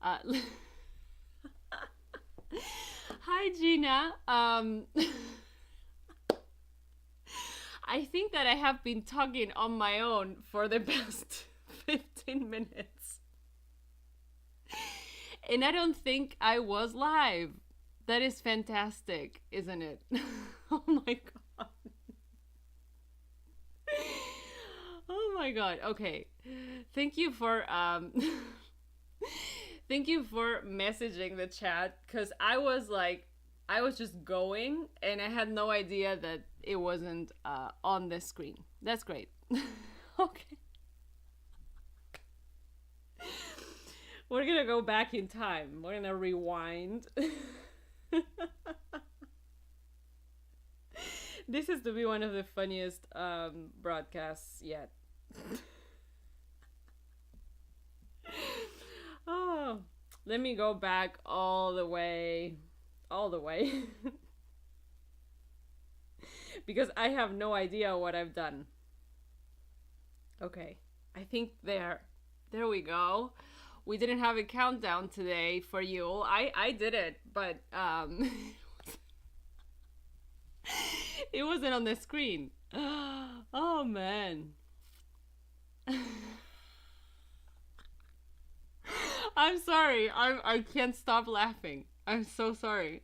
Uh, Hi, Gina. I think that I have been talking on my own for the past 15 minutes. And I don't think I was live. That is fantastic, isn't it? Oh my god. Oh my god. Okay. Thank you for thank you for messaging the chat cuz I was just going and I had no idea that it wasn't on the screen. That's great. Okay. We're going to go back in time. We're going to rewind. This is to be one of the funniest broadcasts yet. Oh, let me go back all the way. All the way. Because I have no idea what I've done. Okay. I think there we go. We didn't have a countdown today for you. I did it, but it wasn't on the screen. Oh man. I'm sorry. I can't stop laughing. I'm so sorry.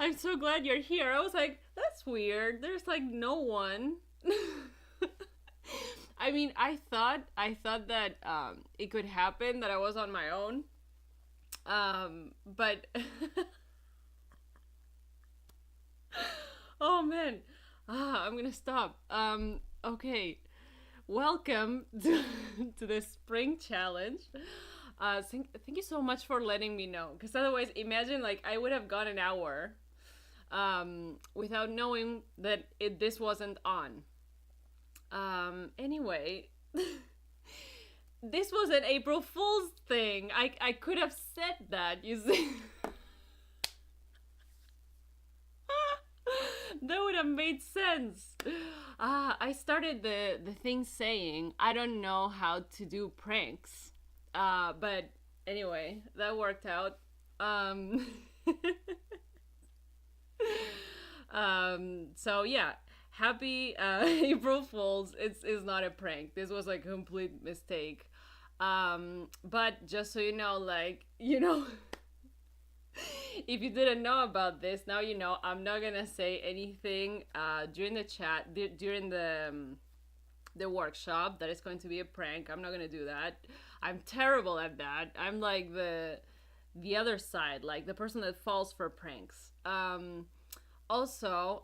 I'm so glad you're here. I was like, that's weird. There's like no one. I mean, I thought that it could happen that I was on my own. But oh man, I'm gonna stop. Okay, welcome to the spring challenge. Thank you so much for letting me know. Because otherwise, imagine like I would have gone an hour without knowing that this wasn't on. Anyway, this was an April Fool's thing. I could have said that, you see. That would have made sense. I started the thing saying I don't know how to do pranks. But anyway, that worked out. Um, so yeah, happy April Fools. It's not a prank. This was a complete mistake. But just so you know, if you didn't know about this, now you know. I'm not gonna say anything during the chat during the workshop that is going to be a prank. I'm not gonna do that. I'm terrible at that. I'm like the other side, like the person that falls for pranks. Also,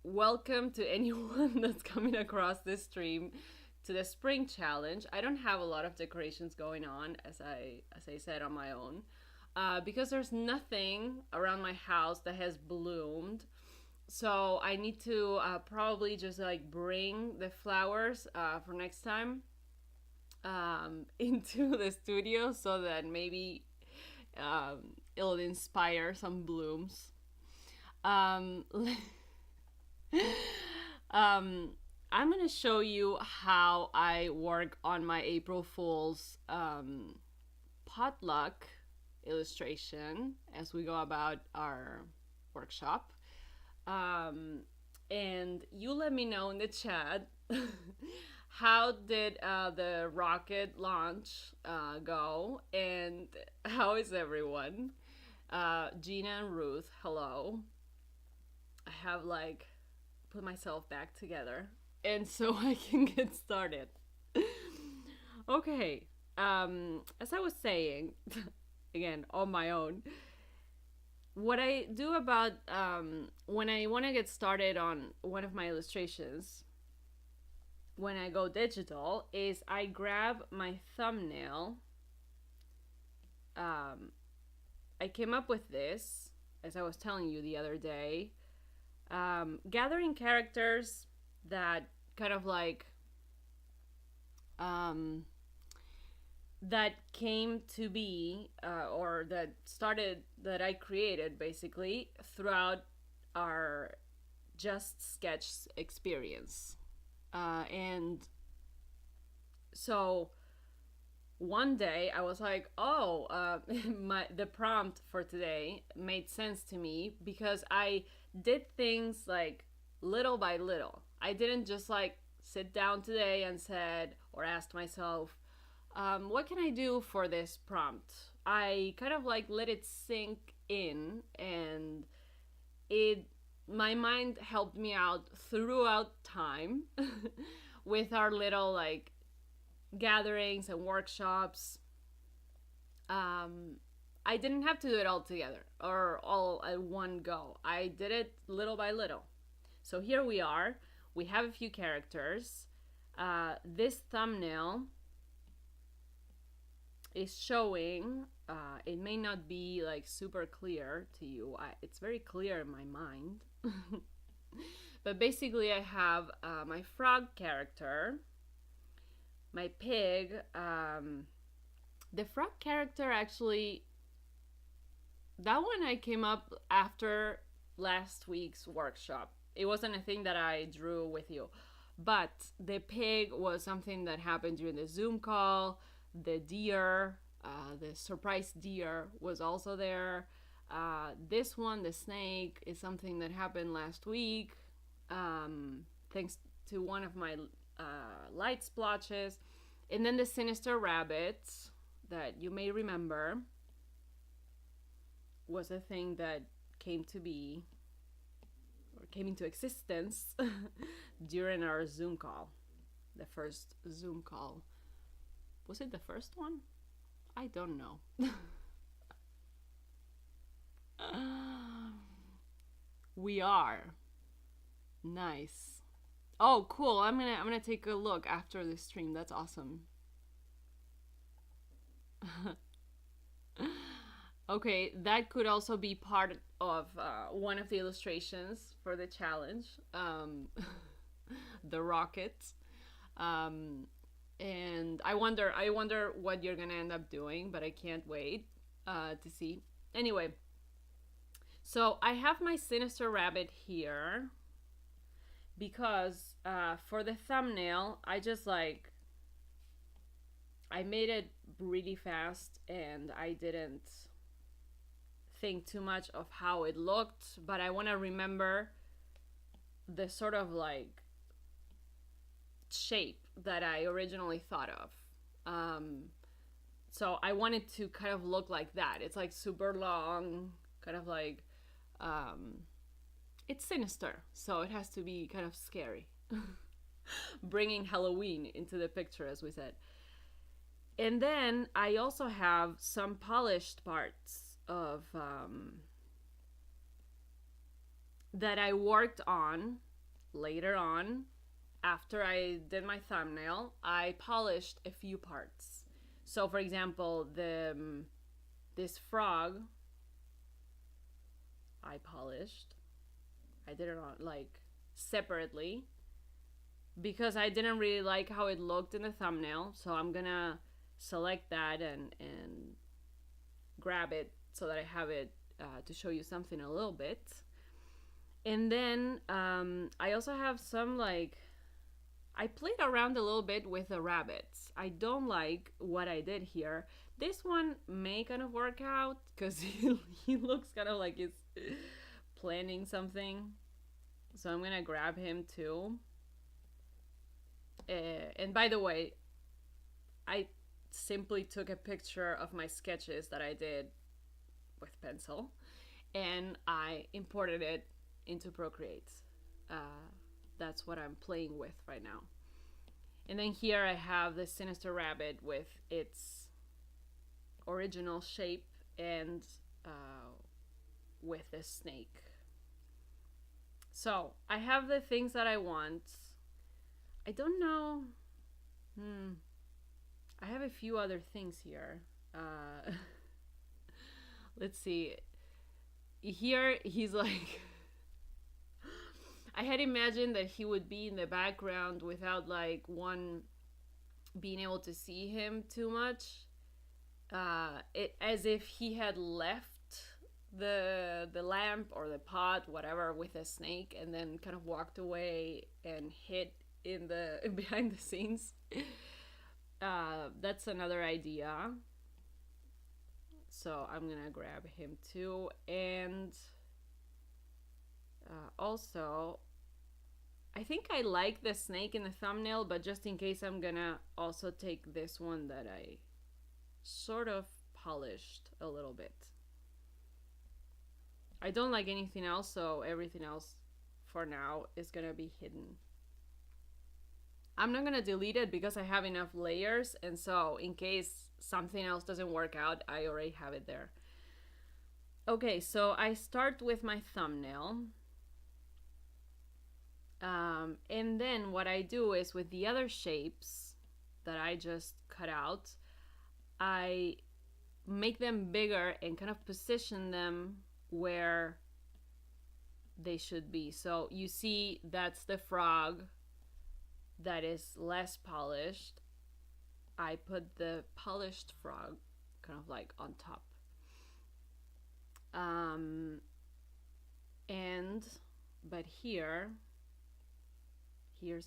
welcome to anyone that's coming across this stream to the spring challenge. I don't have a lot of decorations going on, as I said, on my own, because there's nothing around my house that has bloomed. So I need to probably just like bring the flowers for next time into the studio so that maybe it'll inspire some blooms. Um, I'm gonna show you how I work on my April Fool's potluck illustration as we go about our workshop. And you let me know in the chat how did the rocket launch go, and how is everyone? Gina and Ruth, hello. I have like put myself back together, and so I can get started. Okay, as I was saying, again on my own, what I do about when I want to get started on one of my illustrations, when I go digital, is I grab my thumbnail. I came up with this, as I was telling you the other day, gathering characters that kind of like that came to be or that I created basically throughout our just sketch experience. And so one day I was like, oh, the prompt for today made sense to me because I did things like little by little. I didn't just like sit down today and said or asked myself, what can I do for this prompt? I kind of like let it sink in, and it my mind helped me out throughout time with our little like gatherings and workshops. um I didn't have to do it all together or all at one go. I did it little by little. So here we are. We have a few characters. This thumbnail is showing, it may not be like super clear to you. It's very clear in my mind. But basically I have my frog character, my pig. The frog character, actually, that one I came up after last week's workshop. It wasn't a thing that I drew with you. But the pig was something that happened during the Zoom call. The deer, the surprise deer, was also there. This one, the snake, is something that happened last week, thanks to one of my light splotches. And then the sinister rabbit, that you may remember, was a thing that came to be, or came into existence during our Zoom call, the first Zoom call. Was it the first one? I don't know. We are. Nice. Oh, cool. I'm gonna take a look after the stream. That's awesome. Okay, that could also be part of one of the illustrations for the challenge. The rocket. And I wonder what you're gonna end up doing, but I can't wait to see. Anyway, so I have my sinister rabbit here because for the thumbnail, I made it really fast and I didn't think too much of how it looked, but I want to remember the sort of like shape that I originally thought of. So I wanted to kind of look like that. It's like super long, kind of like, it's sinister, so it has to be kind of scary. Bringing Halloween into the picture, as we said. And then I also have some polished parts of that I worked on later on. After I did my thumbnail, I polished a few parts. So for example, this frog I polished. I did it on like separately because I didn't really like how it looked in the thumbnail. So I'm gonna select that and grab it so that I have it to show you something a little bit. And then I also have some like, I played around a little bit with the rabbits. I don't like what I did here. This one may kind of work out because he looks kind of like he's planning something. So I'm gonna grab him too. And by the way, I simply took a picture of my sketches that I did with pencil and I imported it into Procreate. That's what I'm playing with right now. And then here I have the sinister rabbit with its original shape and with the snake. So I have the things that I want. I don't know. I have a few other things here. Let's see. Here he's like I had imagined that he would be in the background without like one being able to see him too much. It as if he had left the lamp or the pot, whatever, with a snake, and then kind of walked away and hid in the behind the scenes. That's another idea. So I'm gonna grab him too, and also I think I like the snake in the thumbnail, but just in case, I'm gonna also take this one that I sort of polished a little bit. I don't like anything else, so everything else for now is gonna be hidden. I'm not gonna delete it because I have enough layers, and so in case something else doesn't work out, I already have it there. Okay, so I start with my thumbnail. And then what I do is, with the other shapes that I just cut out, I make them bigger and kind of position them where they should be. So you see, that's the frog that is less polished. I put the polished frog kind of like on top. But here's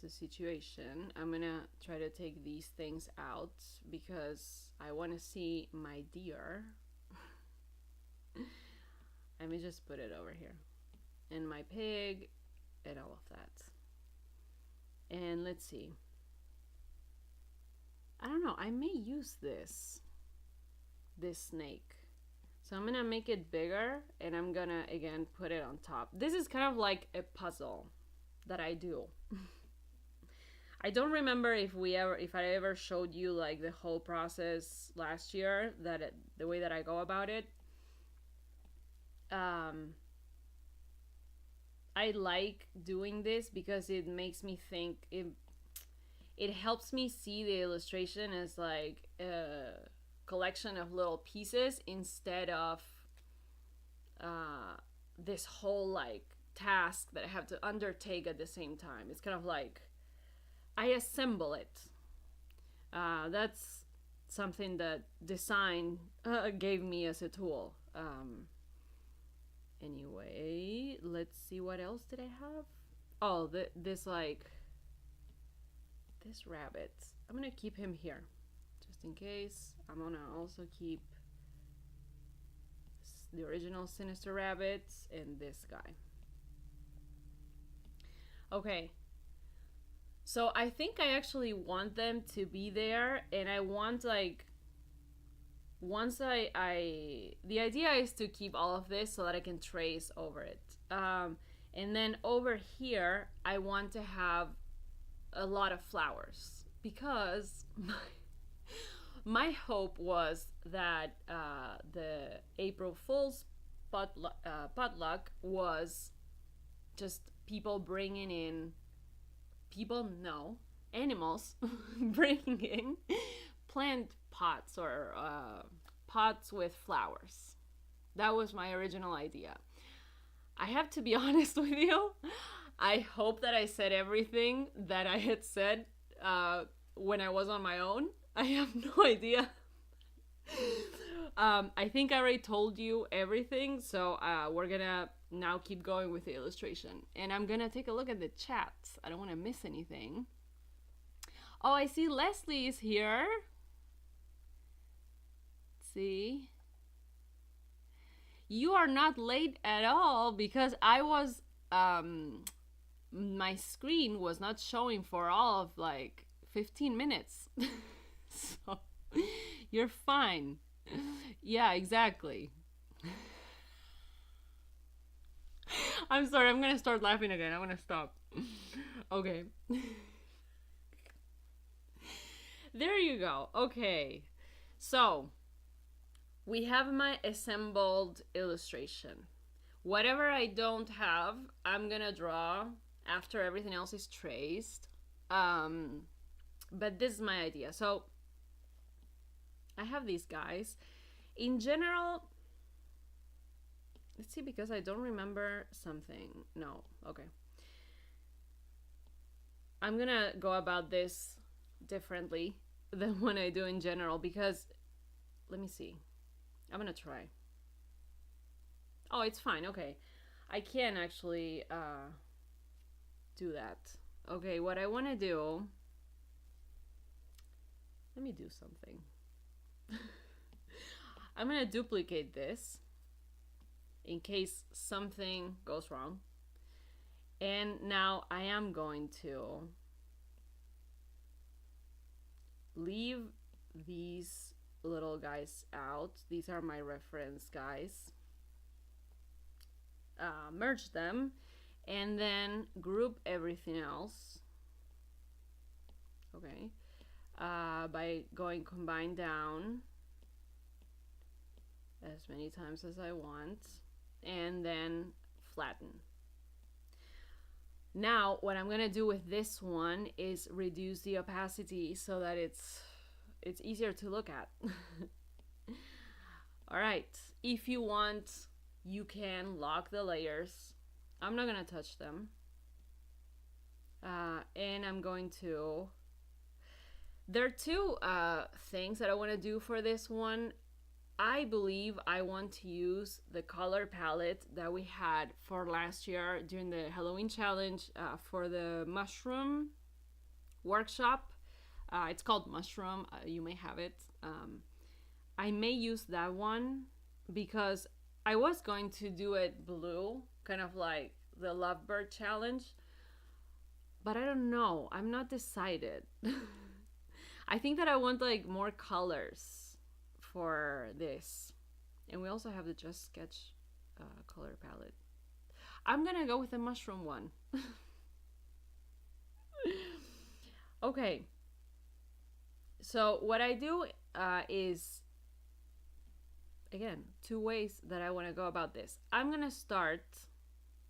the situation. I'm gonna try to take these things out because I want to see my deer. Let me just put it over here. And my pig and all of that. And let's see. I don't know, I may use this snake. So I'm gonna make it bigger, and I'm gonna again put it on top. This is kind of like a puzzle that I do. I don't remember if I ever showed you like the whole process last year, the way that I go about it. I like doing this because it makes me think, it helps me see the illustration as like a collection of little pieces instead of this whole like task that I have to undertake at the same time. It's kind of like I assemble it. That's something that design gave me as a tool. Anyway, let's see, what else did I have? Oh, this rabbit. I'm gonna keep him here just in case. I'm gonna also keep the original Sinister Rabbits and this guy. Okay, so I think I actually want them to be there, and I want like, once the idea is to keep all of this so that I can trace over it. And then over here, I want to have a lot of flowers because my hope was that the April Fool's potluck was just people bringing in, animals bringing in plant pots or pots with flowers. That was my original idea. I have to be honest with you. I hope that I said everything that I had said when I was on my own. I have no idea. I think I already told you everything, so we're gonna now keep going with the illustration. And I'm gonna take a look at the chat. I don't want to miss anything. Oh, I see Leslie is here. See? You are not late at all because I was, my screen was not showing for all of like 15 minutes. So you're fine. Yeah, exactly. I'm sorry, I'm gonna start laughing again. I'm gonna stop. Okay. There you go. Okay. So we have my assembled illustration. Whatever I don't have, I'm gonna draw after everything else is traced. But this is my idea. So I have these guys. In general, let's see, because I don't remember something. No, okay. I'm gonna go about this differently than when I do in general because, let me see. I'm gonna try. Oh, it's fine. Okay. I can actually do that. Okay, what I want to do, let me do something. I'm going to duplicate this in case something goes wrong. And now I am going to leave these little guys out. These are my reference guys. Merge them and then group everything else. Okay. By going combine down as many times as I want and then flatten. Now what I'm gonna do with this one is reduce the opacity so that it's easier to look at. All right, if you want, you can lock the layers. I'm not gonna touch them. And I'm going to, there are two things that I want to do for this one. I believe I want to use the color palette that we had for last year during the Halloween challenge for the mushroom workshop. It's called Mushroom. You may have it. I may use that one because I was going to do it blue, kind of like the Lovebird challenge. But I don't know. I'm not decided. I think that I want like more colors for this. And we also have the Just Sketch color palette. I'm gonna go with the mushroom one. Okay. So what I do is, again, two ways that I want to go about this. I'm gonna start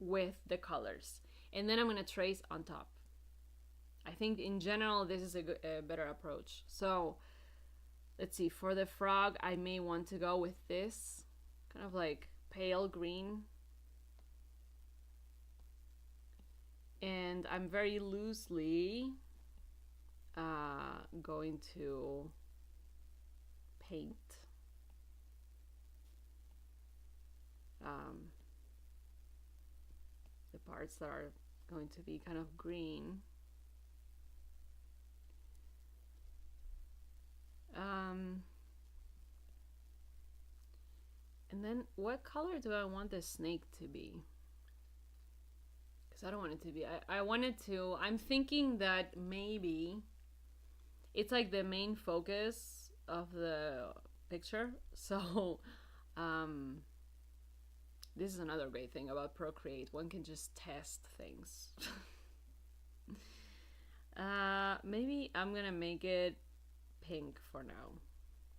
with the colors and then I'm gonna trace on top. I think in general this is a better approach. So let's see, for the frog I may want to go with this kind of like pale green, and I'm very loosely going to paint the parts that are going to be kind of green. And then what color do I want the snake to be? Because I don't want it to be, I want it to, I'm thinking that maybe it's like the main focus of the picture. So this is another great thing about Procreate. One can just test things. Maybe I'm gonna make it pink for now.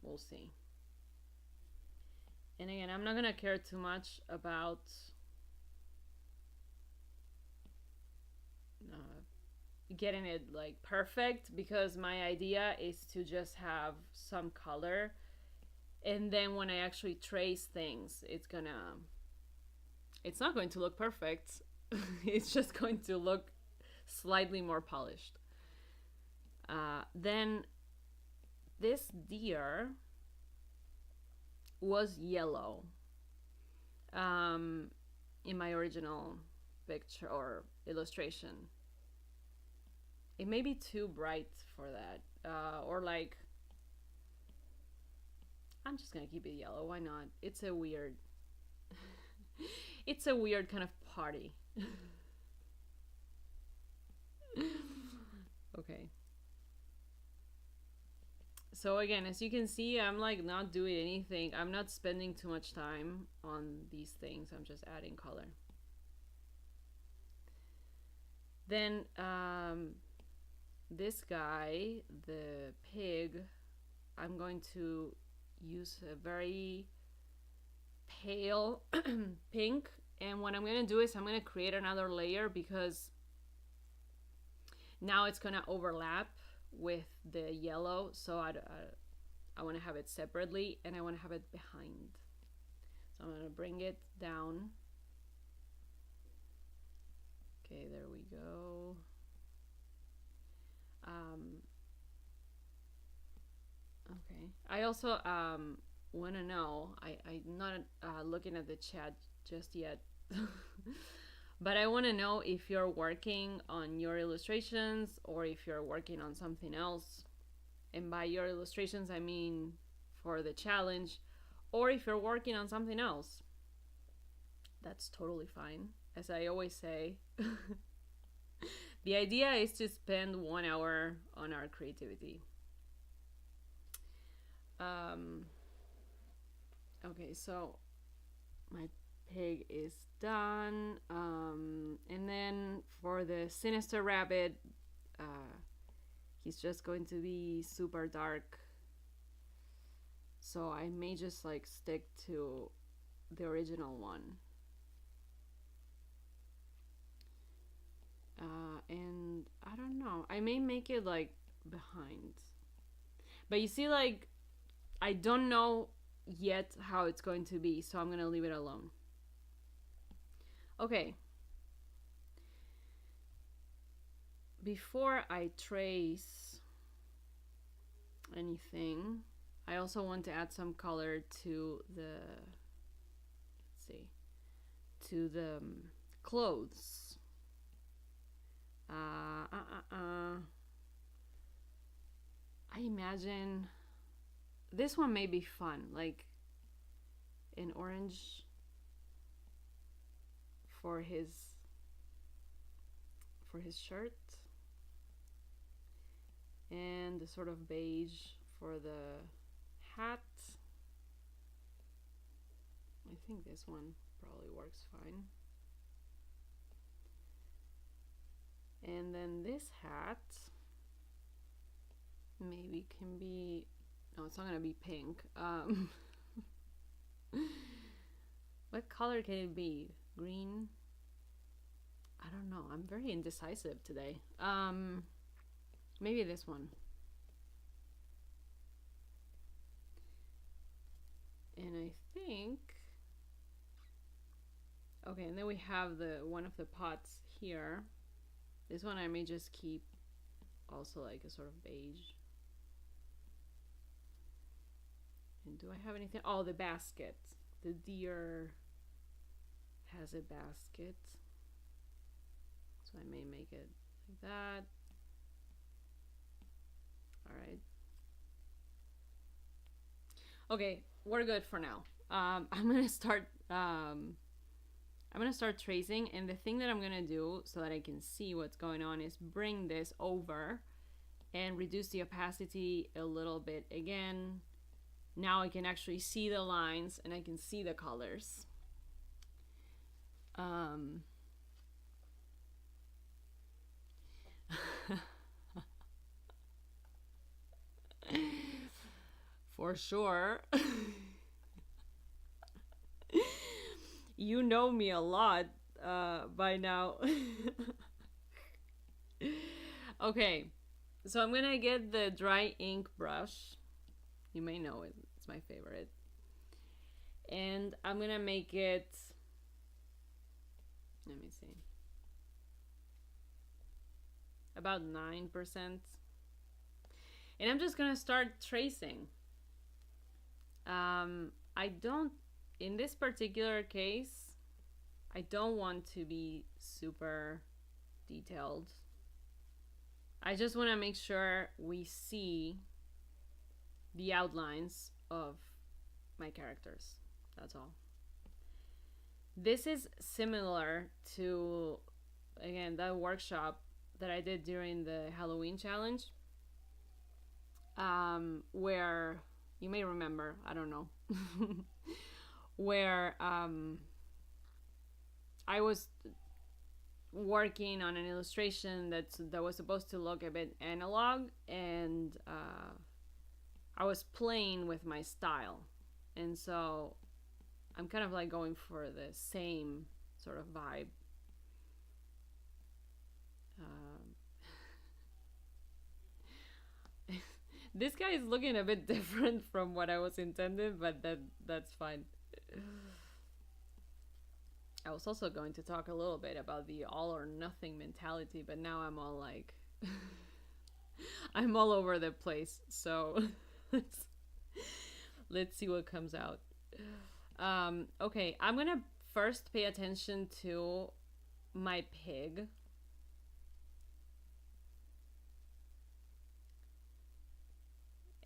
We'll see. And again, I'm not gonna care too much about getting it like perfect, because my idea is to just have some color, and then when I actually trace things, it's not going to look perfect. It's just going to look slightly more polished. Then this deer was yellow in my original picture or illustration. It may be too bright for that, or like, I'm just gonna keep it yellow. Why not? It's a weird it's a weird kind of party. Okay. So again, as you can see, I'm like not doing anything. I'm not spending too much time on these things. I'm just adding color. Then this guy, the pig, I'm going to use a very pale pink, and what I'm going to do is I'm going to create another layer, because now it's going to overlap with the yellow, so I want to have it separately and I want to have it behind. So I'm going to bring it down. Okay, there we go. Okay, I also want to know, I'm not looking at the chat just yet. But I want to know if you're working on your illustrations or if you're working on something else. And by your illustrations, I mean for the challenge, or if you're working on something else. That's totally fine. As I always say, the idea is to spend 1 hour on our creativity. Okay, so my pig is done. And then for the sinister rabbit, he's just going to be super dark. So I may just like stick to the original one. And I don't know. I may make it like behind. But you see, like, I don't know yet how it's going to be, so I'm gonna leave it alone. Okay. Before I trace anything, I also want to add some color to the, let's see, to the clothes. I imagine this one may be fun, like an orange for his shirt, and the sort of beige for the hat. I think this one probably works fine. And then this hat maybe can be, no, it's not gonna be pink. What color can it be? Green? I don't know. I'm very indecisive today. Maybe this one. And I think, okay, and then we have the one of the pots here. This one I may just keep also like a sort of beige. And do I have anything? Oh, the basket. The deer has a basket. So I may make it like that. All right. Okay, we're good for now. I'm gonna start tracing, and the thing that I'm gonna do so that I can see what's going on is bring this over and reduce the opacity a little bit again. Now I can actually see the lines and I can see the colors. For sure. You know me a lot by now. Okay, so I'm gonna get the dry ink brush. You may know it, it's my favorite. And I'm gonna make it, let me see, about 9%. And I'm just gonna start tracing. I don't, in this particular case, I don't want to be super detailed. I just want to make sure we see the outlines of my characters. That's all. This is similar to, again, that workshop that I did during the Halloween challenge, where you may remember, I don't know, where I was working on an illustration that was supposed to look a bit analog, and I was playing with my style, and so I'm kind of like going for the same sort of vibe. This guy is looking a bit different from what I was intended, but that's fine. I was also going to talk a little bit about the all or nothing mentality, but now I'm all like I'm all over the place, so let's see what comes out. Okay, I'm gonna first pay attention to my pig.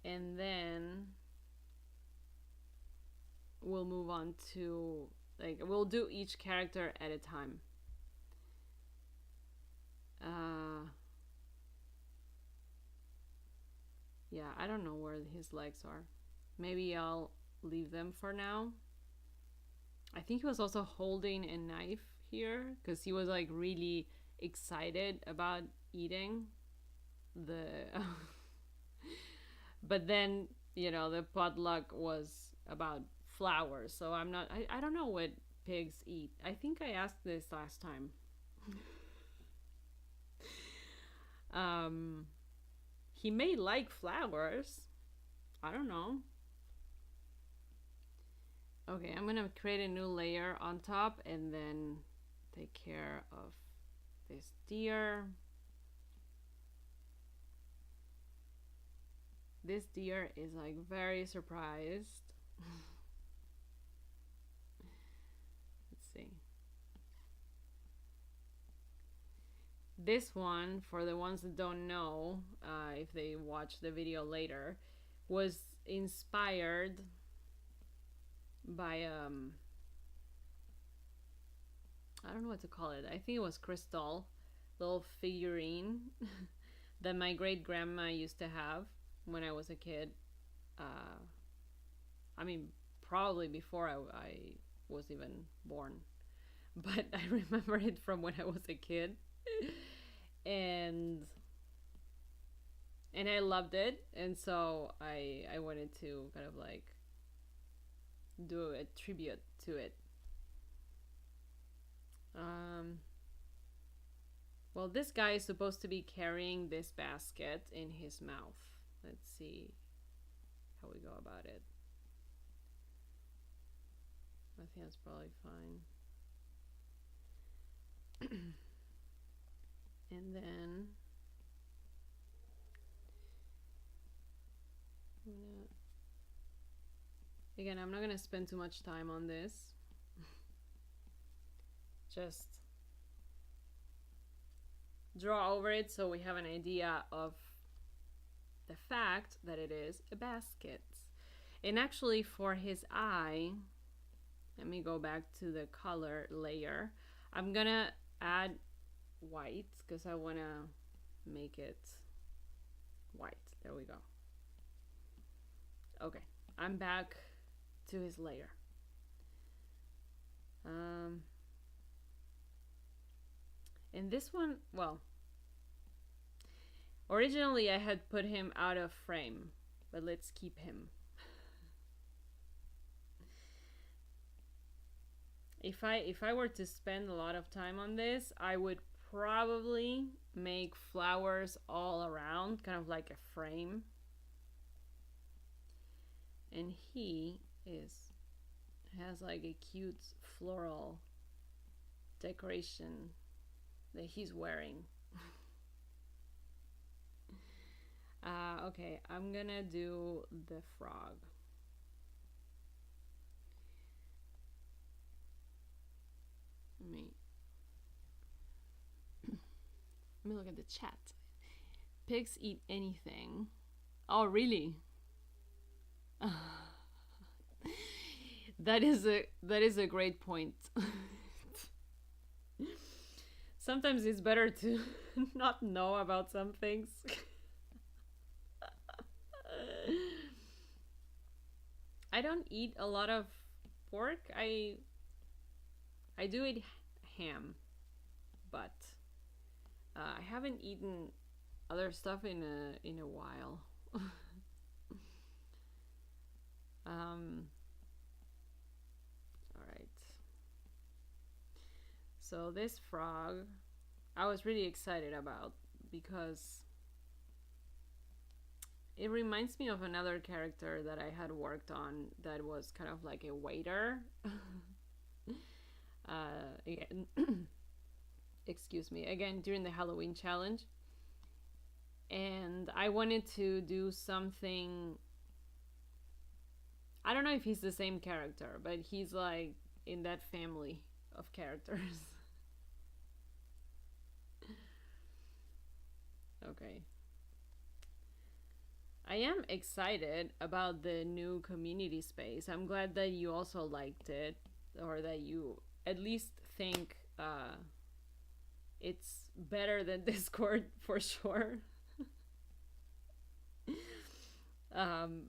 And then we'll move on to, like, we'll do each character at a time. Yeah, I don't know where his legs are. Maybe I'll leave them for now. I think he was also holding a knife here because he was like really excited about eating the but then, you know, the potluck was about flowers, so I don't know what pigs eat. I think I asked this last time. He may like flowers. I don't know. Okay, I'm gonna create a new layer on top and then take care of this deer. This deer is like very surprised. Let's see. This one, for the ones that don't know, if they watch the video later, was inspired by I don't know what to call it. I think it was crystal, little figurine that my great grandma used to have when I was a kid. I mean, probably before I was even born, but I remember it from when I was a kid, and I loved it, and so I wanted to kind of like do a tribute to it. Well, this guy is supposed to be carrying this basket in his mouth. Let's see how we go about it. I think that's probably fine. And then I'm not gonna spend too much time on this. Just draw over it so we have an idea of the fact that it is a basket. And actually, for his eye, let me go back to the color layer. I'm gonna add white because I want to make it white. There we go. Okay, I'm back to his layer. And this one, well, originally I had put him out of frame, but let's keep him. If I were to spend a lot of time on this, I would probably make flowers all around, kind of like a frame. And he has like a cute floral decoration that he's wearing. Okay, I'm gonna do the frog. Let me look at the chat. Pigs eat anything. Oh, really? That is a great point. Sometimes it's better to not know about some things. I don't eat a lot of pork. I do eat ham, but I haven't eaten other stuff in a while. All right. So this frog, I was really excited about because it reminds me of another character that I had worked on that was kind of like a waiter. Again, excuse me, again during the Halloween challenge, and I wanted to do something. I don't know if he's the same character, but he's like in that family of characters. Okay. I am excited about the new community space. I'm glad that you also liked it, or that you at least think it's better than Discord for sure.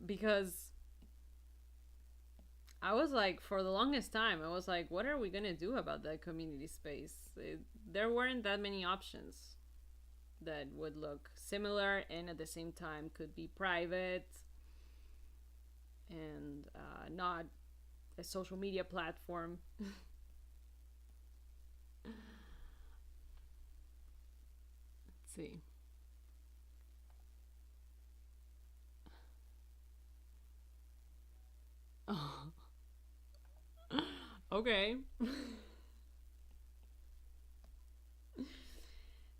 Because I was like, for the longest time, I was like, what are we gonna do about that community space? There weren't that many options that would look similar and at the same time could be private and not a social media platform. Let's see. Oh, okay.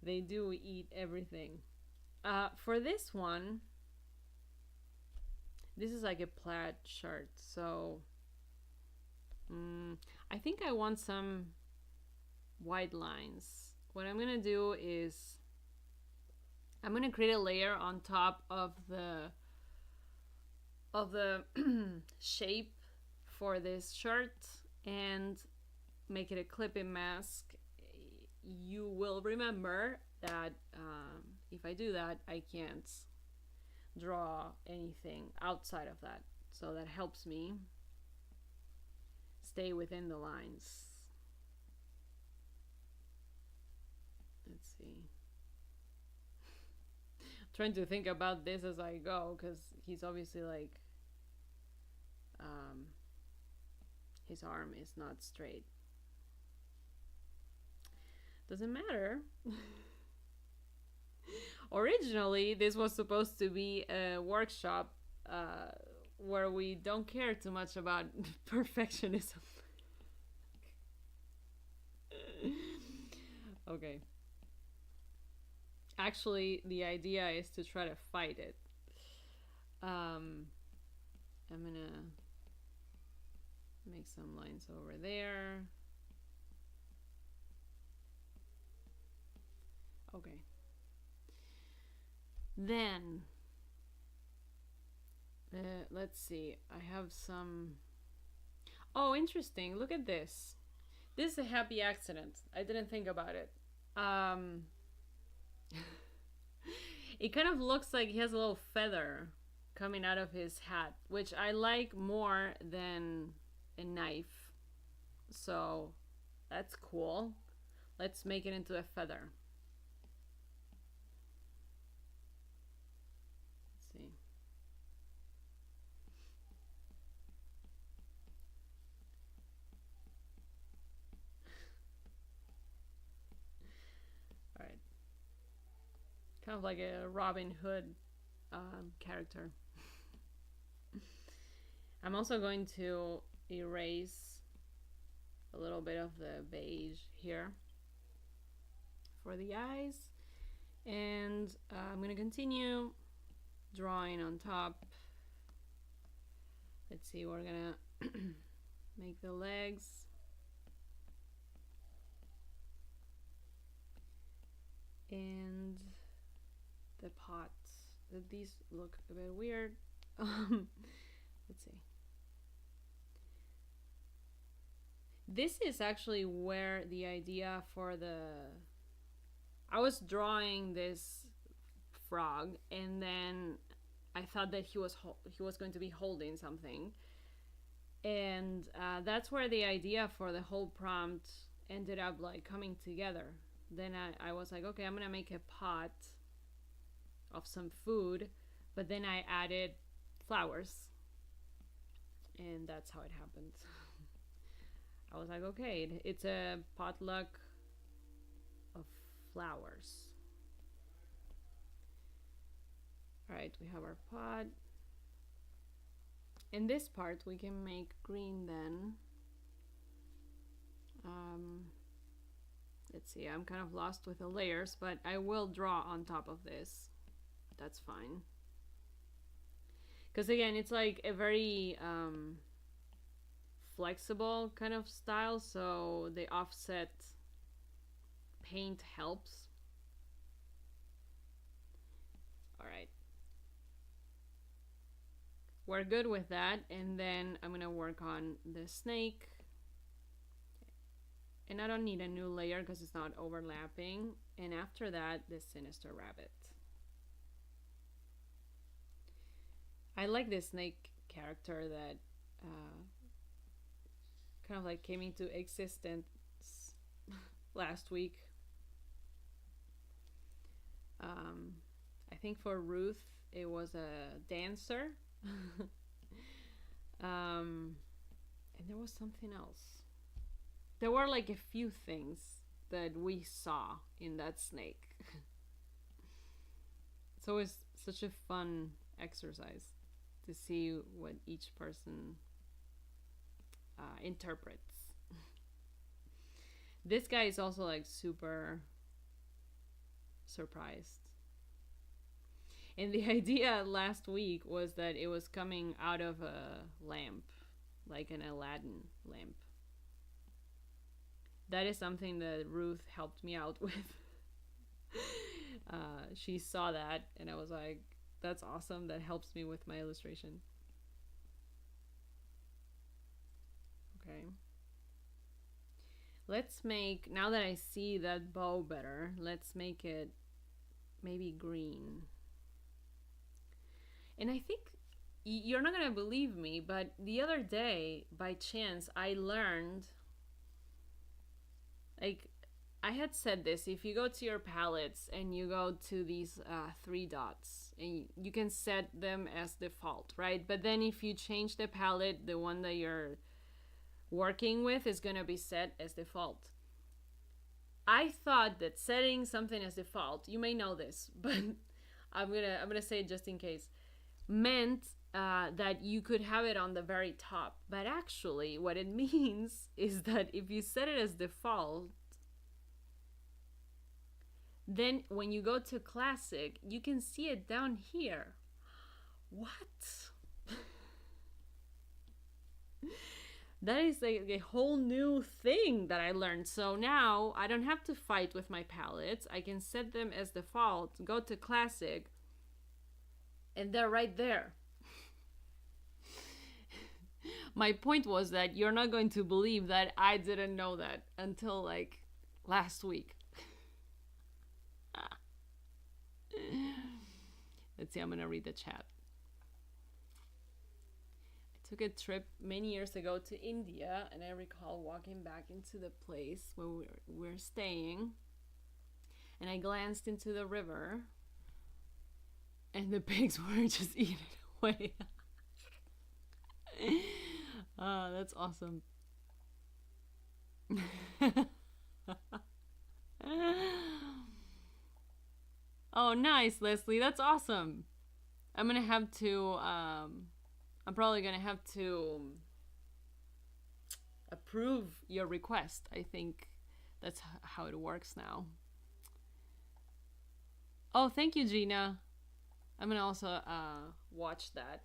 They do eat everything. For this one, this is like a plaid shirt, so I think I want some white lines. What I'm gonna do is I'm gonna create a layer on top of the shape for this shirt and make it a clipping mask. You will remember that if I do that, I can't draw anything outside of that. So that helps me stay within the lines. Let's see. Trying to think about this as I go, because he's obviously like his arm is not straight. Doesn't matter. Originally, this was supposed to be a workshop where we don't care too much about perfectionism. Okay. Actually, the idea is to try to fight it. I'm gonna make some lines over there. Okay. Then, let's see. I have some. Oh, interesting. Look at this. This is a happy accident. I didn't think about it. It kind of looks like he has a little feather coming out of his hat, which I like more than a knife. So that's cool. Let's make it into a feather. Let's see. All right. Kind of like a Robin Hood character. I'm also going to erase a little bit of the beige here for the eyes, and I'm going to continue drawing on top. Let's see, we're going to make the legs. And the pot. These look a bit weird. Let's see. This is actually where the idea for I was drawing this frog, and then I thought that he was going to be holding something, and that's where the idea for the whole prompt ended up like coming together. Then I was like, okay, I'm gonna make a pot of some food, but then I added flowers, and that's how it happened. I was like, okay, it's a potluck of flowers. All right, we have our pot. In this part, we can make green then. Let's see, I'm kind of lost with the layers, but I will draw on top of this. That's fine. Because again, it's like a very flexible kind of style, so the offset paint helps. All right. We're good with that, and then I'm gonna work on the snake. And I don't need a new layer because it's not overlapping. And after that, the sinister rabbit. I like this snake character that kind of like came into existence last week. I think for Ruth, it was a dancer. And there was something else. There were like a few things that we saw in that snake. So it's such a fun exercise to see what each person interprets. This guy is also like super surprised. And the idea last week was that it was coming out of a lamp, like an Aladdin lamp. That is something that Ruth helped me out with. She saw that, and I was like, that's awesome. That helps me with my illustration. Okay. Let's make, now that I see that bow better, let's make it maybe green. And I think you're not gonna believe me, but the other day, by chance, I learned, like, I had said this, if you go to your palettes and you go to these 3 dots, and you can set them as default, right? But then if you change the palette, the one that you're working with is gonna be set as default. I thought that setting something as default, you may know this, but I'm gonna say it just in case, meant that you could have it on the very top. But actually what it means is that if you set it as default, then when you go to classic, you can see it down here. What? That is a whole new thing that I learned. So now I don't have to fight with my palettes. I can set them as default, go to classic, and they're right there. My point was that you're not going to believe that I didn't know that until like last week. Let's see, I'm gonna read the chat. I took a trip many years ago to India, and I recall walking back into the place where we're staying, and I glanced into the river, and the pigs were just eating away. That's awesome. Oh, nice, Leslie. That's awesome. I'm gonna have to, I'm probably gonna have to approve your request. I think that's how it works now. Oh, thank you, Gina. I'm gonna also watch that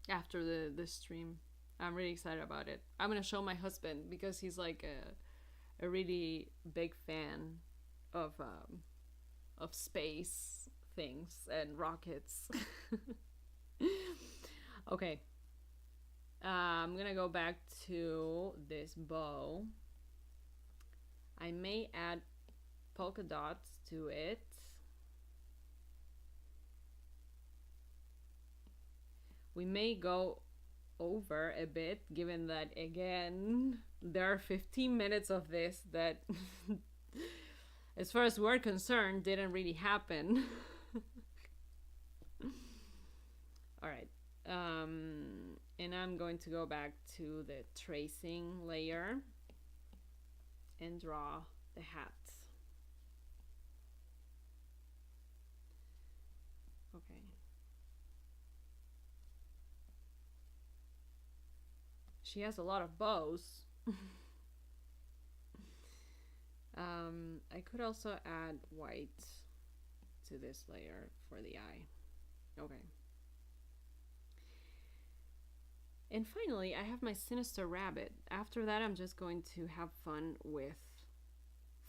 after the stream. I'm really excited about it. I'm gonna show my husband because he's like a really big fan of space things and rockets. Okay. I'm gonna go back to this bow. I may add polka dots to it. We may go over a bit, given that, again, there are 15 minutes of this that as far as we're concerned didn't really happen. All right, and I'm going to go back to the tracing layer and draw the hat. Okay. She has a lot of bows. I could also add white to this layer for the eye. Okay. And finally, I have my sinister rabbit. After that, I'm just going to have fun with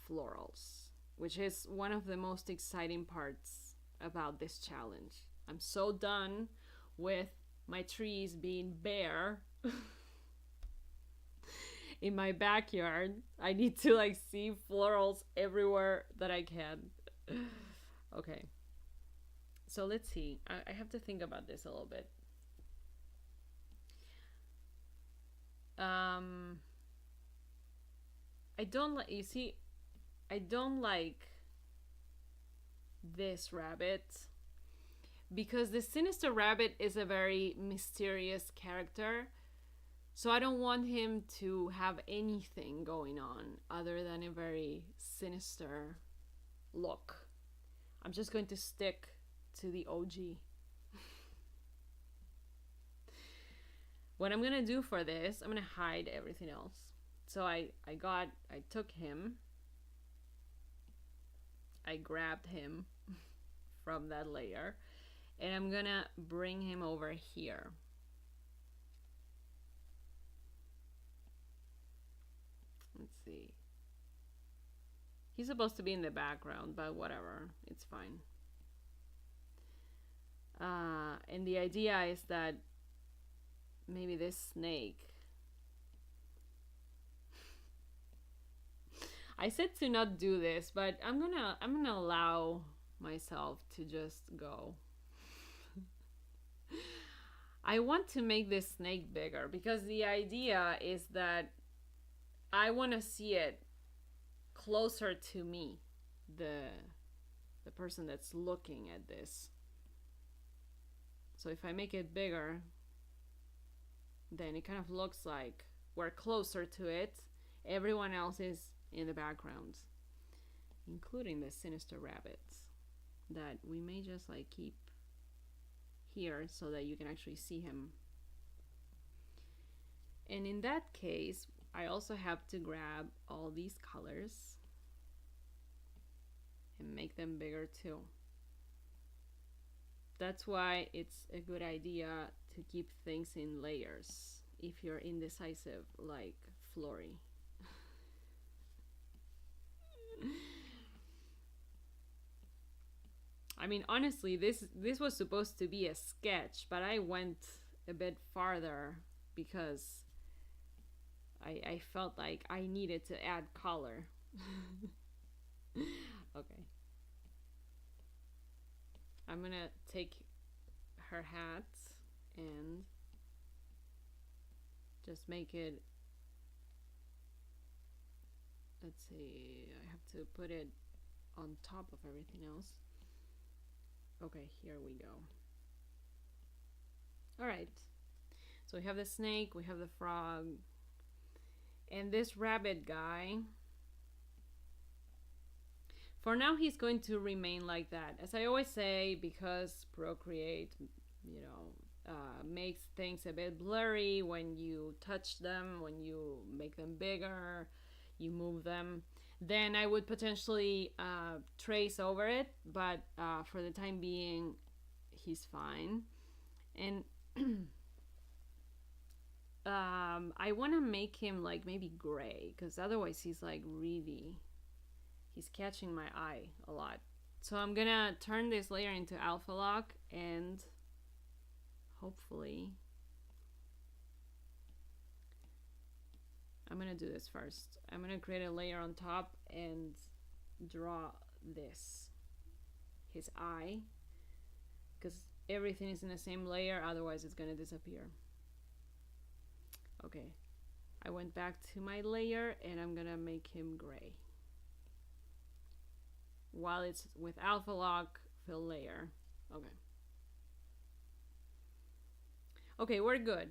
florals, which is one of the most exciting parts about this challenge. I'm so done with my trees being bare in my backyard. I need to like see florals everywhere that I can. Okay. So let's see. I have to think about this a little bit. I don't like, you see, I don't like this rabbit because the sinister rabbit is a very mysterious character. So I don't want him to have anything going on other than a very sinister look. I'm just going to stick to the OG. What I'm gonna do for this, I'm gonna hide everything else. So I took him, I grabbed him from that layer, and I'm gonna bring him over here. Let's see. He's supposed to be in the background, but whatever, it's fine. And the idea is that maybe this snake. I said to not do this, but I'm gonna allow myself to just go. I want to make this snake bigger because the idea is that I want to see it closer to me, the person that's looking at this. So if I make it bigger, then it kind of looks like we're closer to it. Everyone else is in the background, including the sinister rabbits that we may just like keep here so that you can actually see him. And in that case, I also have to grab all these colors and make them bigger too. That's why it's a good idea to keep things in layers if you're indecisive like Flory. I mean, honestly, this was supposed to be a sketch, but I went a bit farther because I felt like I needed to add color. Okay. I'm gonna take her hat and just make it, let's see, I have to put it on top of everything else. Okay, here we go. All right, so we have the snake, we have the frog, and this rabbit guy. For now, he's going to remain like that. As I always say, because Procreate, makes things a bit blurry when you touch them, when you make them bigger, you move them, then I would potentially trace over it, but for the time being, he's fine. And I want to make him like maybe gray, because otherwise he's like really, he's catching my eye a lot. So I'm gonna turn this layer into alpha lock, and hopefully I'm gonna do this first. I'm gonna create a layer on top and draw this, his eye, because everything is in the same layer, otherwise it's gonna disappear. Okay, I went back to my layer and I'm gonna make him gray. While it's with alpha lock, fill layer. Okay. Okay, we're good.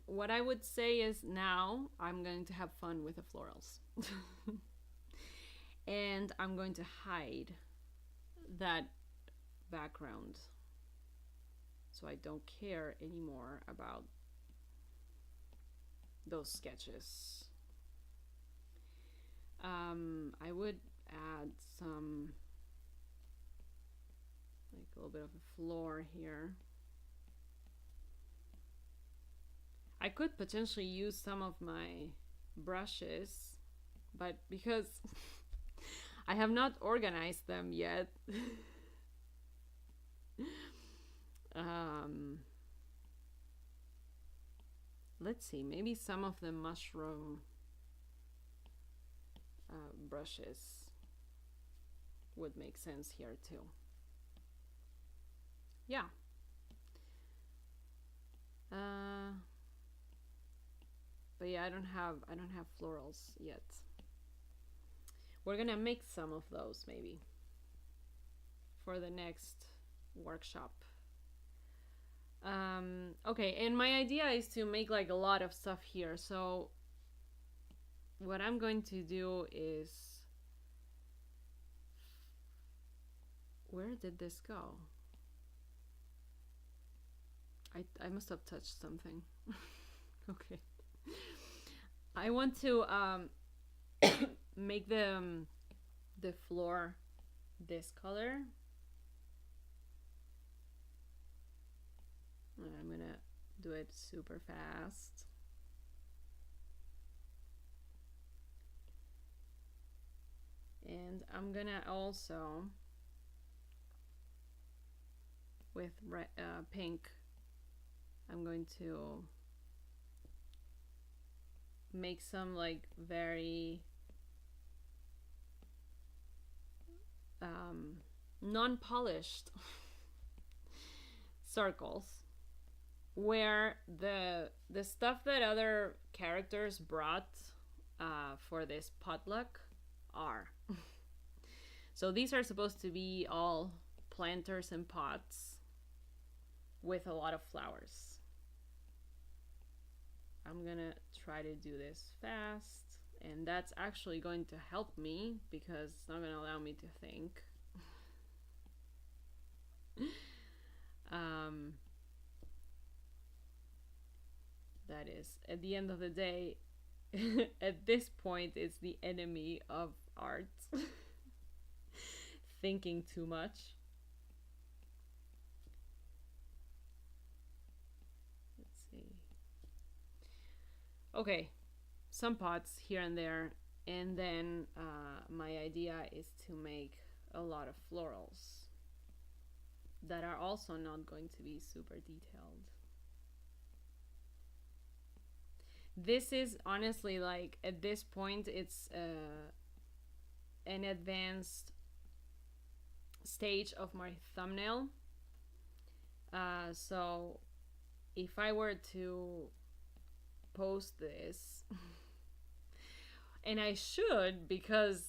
What I would say is now I'm going to have fun with the florals. And I'm going to hide that background so I don't care anymore about those sketches. I would add some, like a little bit of a floor here. I could potentially use some of my brushes, but because I have not organized them yet, um, let's see, maybe some of the mushroom brushes would make sense here too. Yeah. But yeah, I don't have florals yet. We're gonna make some of those maybe for the next workshop. Okay, and my idea is to make like a lot of stuff here. So what I'm going to do is, where did this go? I must have touched something. Okay. I want to make the floor this color. I'm gonna do it super fast. And I'm gonna also, with pink, I'm going to make some like very non-polished circles where the stuff that other characters brought for this potluck are. So these are supposed to be all planters and pots with a lot of flowers. I'm gonna try to do this fast, and that's actually going to help me because it's not gonna allow me to think. That is, at the end of the day, at this point, it's the enemy of art. Thinking too much. Let's see. Okay, some pots here and there, and then my idea is to make a lot of florals that are also not going to be super detailed. This is honestly, like, at this point, it's an advanced stage of my thumbnail. So if I were to post this, and I should, because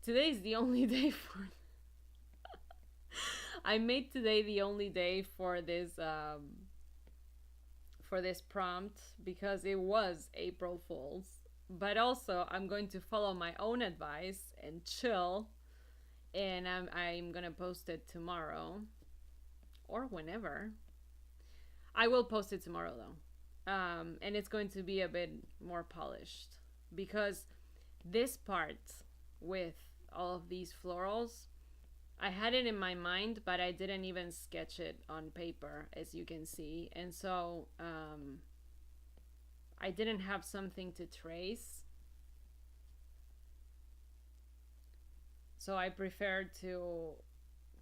today's the only day for I made today the only day for this prompt because it was April Fool's. But also I'm going to follow my own advice and chill, and I'm gonna post it tomorrow or whenever. I will post it tomorrow though. And it's going to be a bit more polished because this part with all of these florals, I had it in my mind, but I didn't even sketch it on paper, as you can see. And so I didn't have something to trace. So I preferred to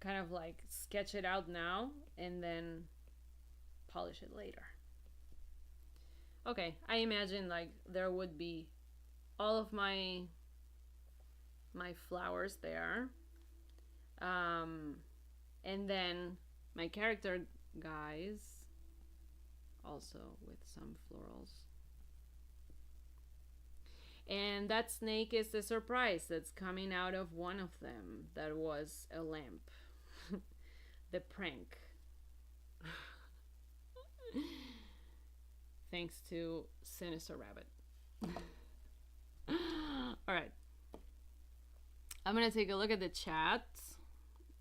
kind of like sketch it out now and then polish it later. Okay, I imagine like there would be all of my flowers there. And then my character guys also with some florals. And that snake is the surprise that's coming out of one of them. That was a lamp. The prank. Thanks to Sinister Rabbit. Alright. I'm gonna take a look at the chat.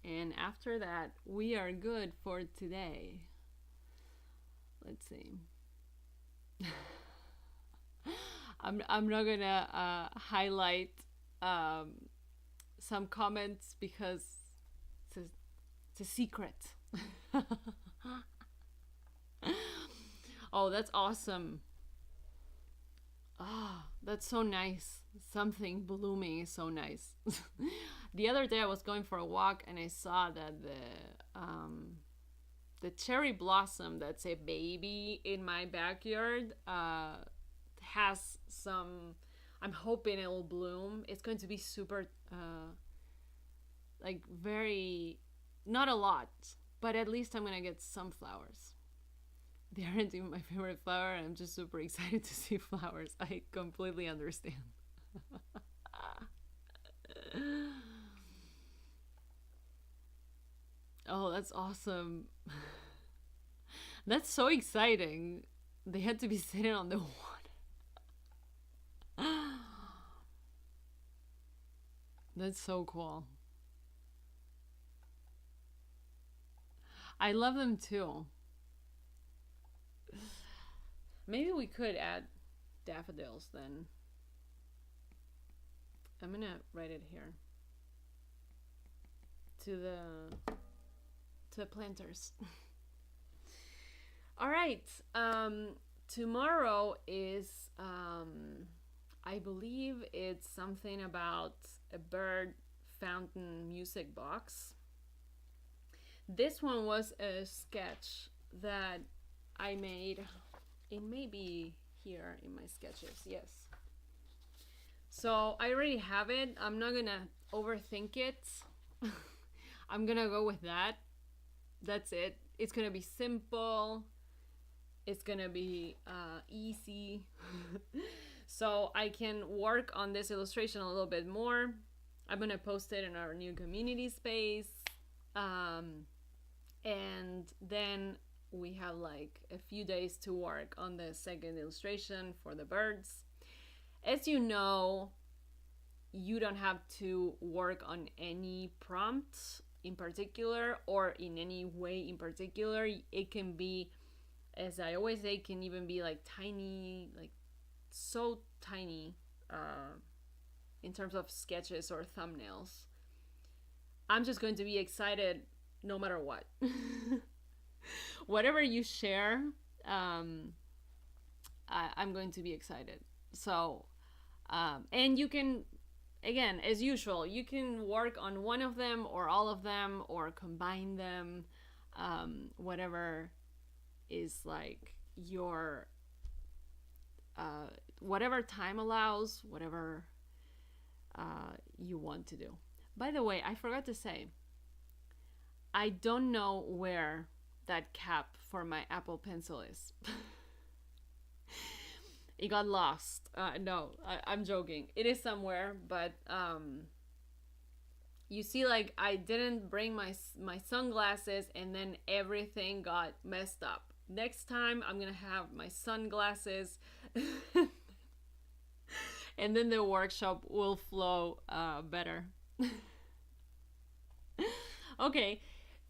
And after that, we are good for today. Let's see. I'm not gonna highlight some comments because it's a secret. Oh, that's awesome. Ah, that's so nice. Something blooming is so nice. The other day I was going for a walk and I saw that the cherry blossom that's a baby in my backyard has some. I'm hoping it'll bloom. It's going to be super, like very, not a lot, but at least I'm gonna get some flowers. They aren't even my favorite flower, and I'm just super excited to see flowers. I completely understand. Oh, that's awesome. That's so exciting. They had to be sitting on the water. That's so cool. I love them too. Maybe we could add daffodils then. I'm gonna write it here to the planters. All right. Tomorrow is I believe it's something about a bird fountain music box. This one was a sketch that I made. It may be here in my sketches, yes. So I already have it. I'm not gonna overthink it. I'm gonna go with that. That's it. It's gonna be simple. It's gonna be easy. So I can work on this illustration a little bit more. I'm gonna post it in our new community space. And then we have like a few days to work on the second illustration for the birds. As you know, you don't have to work on any prompt in particular or in any way in particular. It can be, as I always say, can even be like tiny, like so tiny in terms of sketches or thumbnails. I'm just going to be excited no matter what. Whatever you share, I'm going to be excited. So, and you can, again, as usual, you can work on one of them or all of them or combine them, whatever is like your, whatever time allows, whatever you want to do. By the way, I forgot to say, I don't know where that cap for my Apple Pencil is. It got lost. No, I'm joking. It is somewhere, but you see, like I didn't bring my sunglasses, and then everything got messed up. Next time, I'm gonna have my sunglasses, and then the workshop will flow better. Okay.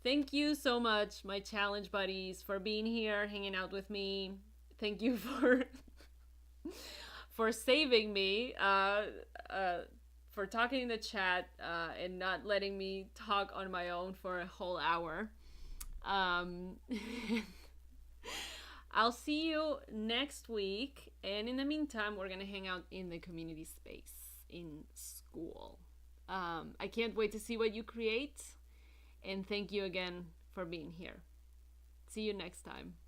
Thank you so much, my challenge buddies, for being here, hanging out with me. Thank you for saving me, for talking in the chat, and not letting me talk on my own for a whole hour. I'll see you next week, and in the meantime, we're gonna hang out in the community space in school. I can't wait to see what you create. And thank you again for being here. See you next time.